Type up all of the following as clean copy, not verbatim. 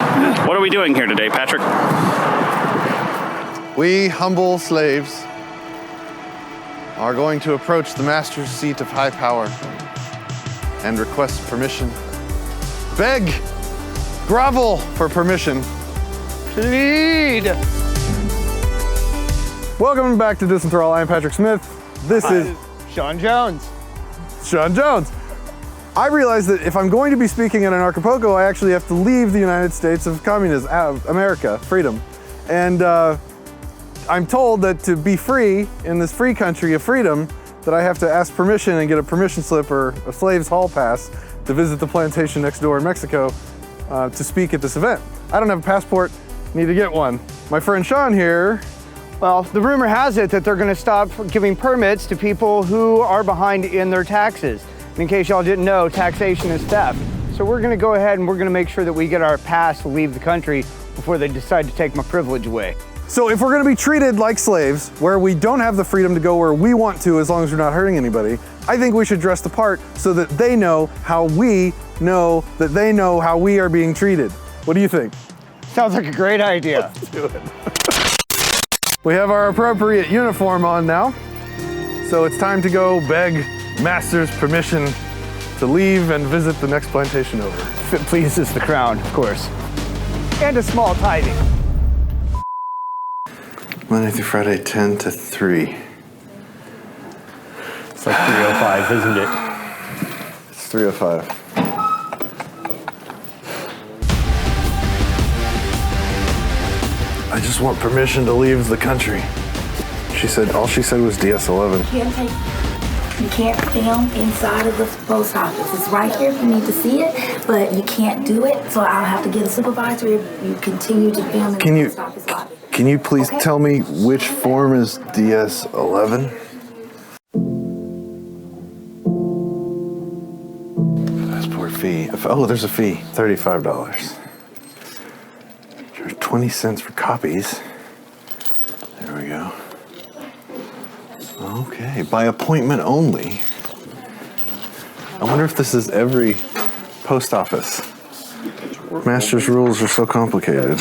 What are we doing here today, Patrick? We humble slaves are going to approach the master's seat of high power and request permission. Beg, grovel for permission. Plead. Welcome back to Disenthrall. I'm Patrick Smith. This is Shawn Jones. Shawn Jones. I realized that if I'm going to be speaking at Anarcho, I actually have to leave the United States of communism, America, freedom. And I'm told that to be free in this free country of freedom, that I have to ask permission and get a permission slip or a slave's hall pass to visit the plantation next door in Mexico to speak at this event. I don't have a passport, need to get one. My friend Shawn here. Well, the rumor has it that they're going to stop giving permits to people who are behind in their taxes. And in case y'all didn't know, taxation is theft. So we're going to go ahead and we're going to make sure that we get our pass to leave the country before they decide to take my privilege away. So if we're going to be treated like slaves, where we don't have the freedom to go where we want to as long as we're not hurting anybody, I think we should dress the part so that they know how we know that they know how we are being treated. What do you think? Sounds like a great idea. Let's do it. We have our appropriate uniform on now, so it's time to go beg master's permission to leave and visit the next plantation over. If it pleases the crown, of course. And a small tithing. Monday through Friday, 10 to 3. It's like 3:05, isn't it? It's 3:05. I just want permission to leave the country. She said, all she said was DS11. You can't film inside of the post office. It's right here if you need to see it, but you can't do it, so I'll have to get a supervisor if you continue to film in the post office lobby. Can you please tell me which form is DS11? Passport fee. Oh, there's a fee. $35. Charge 20 cents for copies. There we go. Okay, by appointment only. I wonder if this is every post office. Master's rules are so complicated.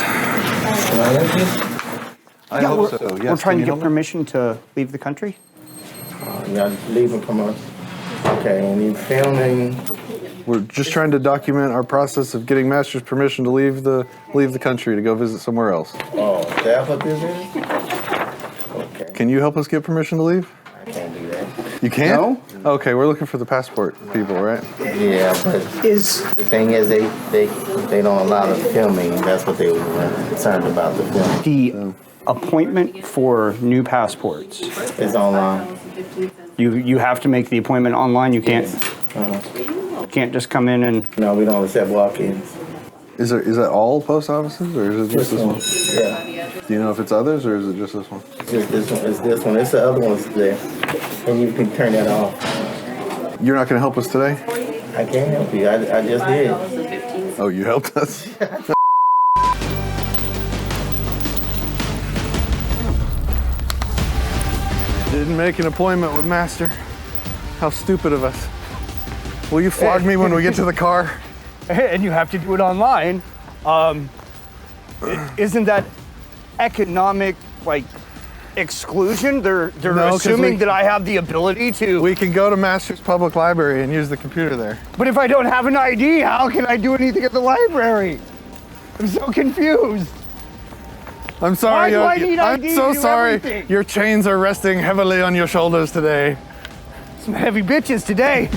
I hope so. Yes. We're trying to Can you get permission to leave the country. Yeah, leaving from us. Okay, and you filming. We're just trying to document our process of getting master's permission to leave the country to go visit somewhere else. Oh, that's what this is? Okay. Can you help us get permission to leave? I can't do that. You can't? No. Okay, we're looking for the passport people, right? Yeah, but the thing is they don't allow the filming. That's what they were concerned about, the filming. The appointment for new passports. It's online. You have to make the appointment online. You can't. You can't just come in and. No, we don't accept walk-ins. Is that all post offices, or is it just this one? Yeah. Do you know if it's others, or is it just this one? It's just this one. It's this one. It's the other one's there. And you can turn that off. You're not going to help us today? I can't help you. I just did. Oh, you helped us? Didn't make an appointment with Master. How stupid of us. Will you flog me when we get to the car? And you have to do it online. Isn't that economic, exclusion? They're No, 'cause assuming that I have the ability to. We can go to Master's Public Library and use the computer there. But if I don't have an ID, how can I do anything at the library? I'm so confused. I'm sorry. Why do I need I'm ID so to do sorry. everything? Your chains are resting heavily on your shoulders today. Some heavy bitches today.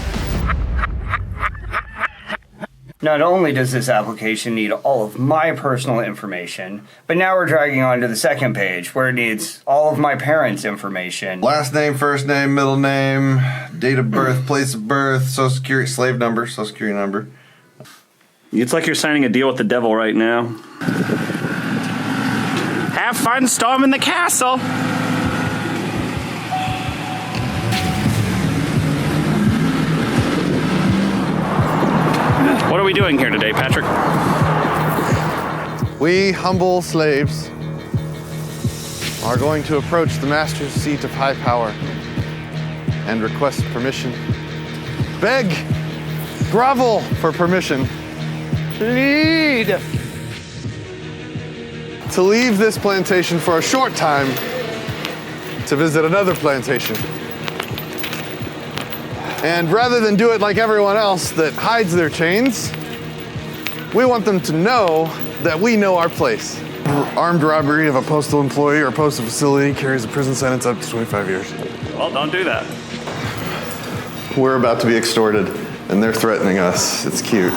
Not only does this application need all of my personal information, but now we're dragging on to the second page where it needs all of my parents' information. Last name, first name, middle name, date of birth, place of birth, social security, slave number, social security number. It's like you're signing a deal with the devil right now. Have fun storming the castle. What are we doing here today, Patrick? We humble slaves are going to approach the master's seat of high power and request permission. Beg, grovel for permission. Plead. to leave this plantation for a short time to visit another plantation. And rather than do it like everyone else that hides their chains, we want them to know that we know our place. Armed robbery of a postal employee or postal facility carries a prison sentence up to 25 years. Well, don't do that. We're about to be extorted, and they're threatening us. It's cute.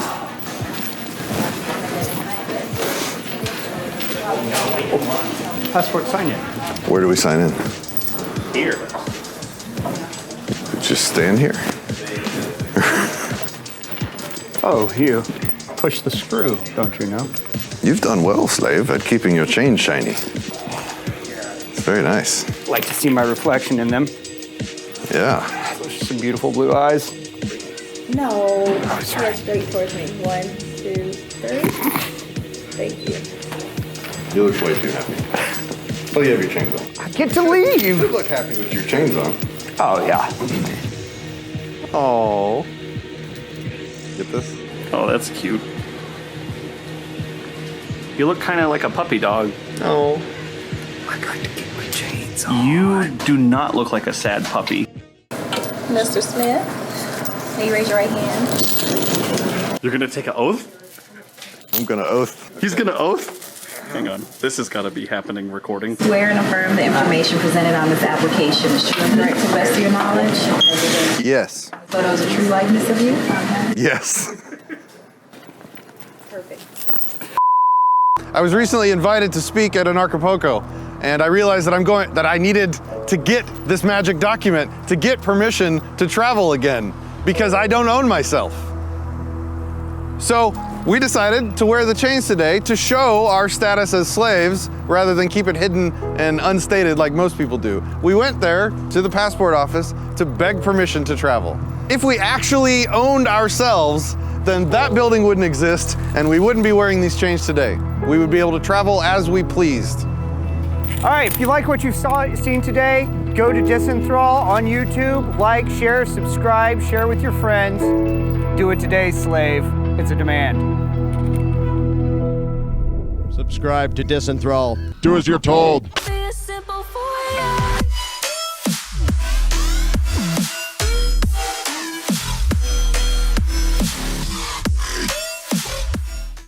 Passport sign in. Where do we sign in? Here. Just stand here. Oh, you push the screw, don't you know? You've done well, slave, at keeping your chain shiny. It's very nice. Like to see my reflection in them. Yeah. Those are some beautiful blue eyes. No. Oh, sorry. Look straight towards me. 1, 2, 3. Thank you. You look way too happy. Oh, you have your chains on. I get to leave. You look happy with your chains on. Oh, yeah. Oh. Get this? Oh, that's cute. You look kind of like a puppy dog. Oh. I got to get my chains on. You do not look like a sad puppy. Mr. Smith, can you raise your right hand? You're gonna take an oath? I'm gonna oath. He's gonna oath? Hang on. This has got to be happening recording. Swear and affirm the information presented on this application is true and correct to the best of your knowledge. Yes. Photos a true likeness of you. Yes. Perfect. I was recently invited to speak at Anarcho, and I realized that I needed to get this magic document to get permission to travel again because I don't own myself. So we decided to wear the chains today to show our status as slaves rather than keep it hidden and unstated like most people do. We went there to the passport office to beg permission to travel. If we actually owned ourselves, then that building wouldn't exist and we wouldn't be wearing these chains today. We would be able to travel as we pleased. All right, if you like what you've seen today, go to Disenthrall on YouTube, like, share, subscribe, share with your friends. Do it today, slave. It's a demand. Subscribe to Disenthrall. Do as you're told.